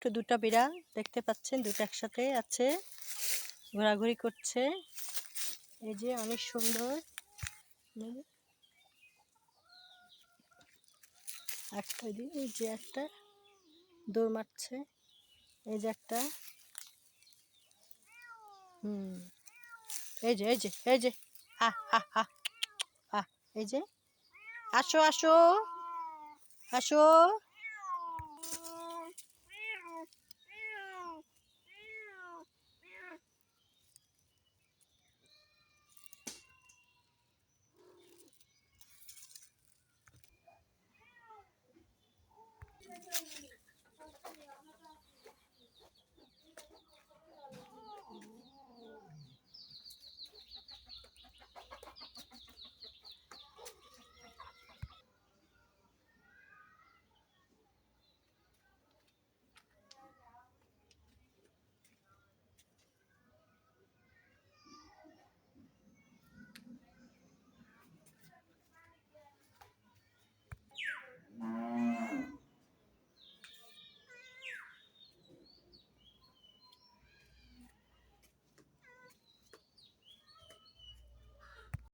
ছোট্ট দুটা বিড়াল দেখতে পাচ্ছেন, দুটো একসাথে আছে, ঘোরাঘুরি করছে। এই যে অনেক সুন্দর। একটা এই যে একটা দৌড় মারছে, এই যে একটা। এই যে এই যে এই যে হা হা হা হা। এই যে আসো আসো আসো।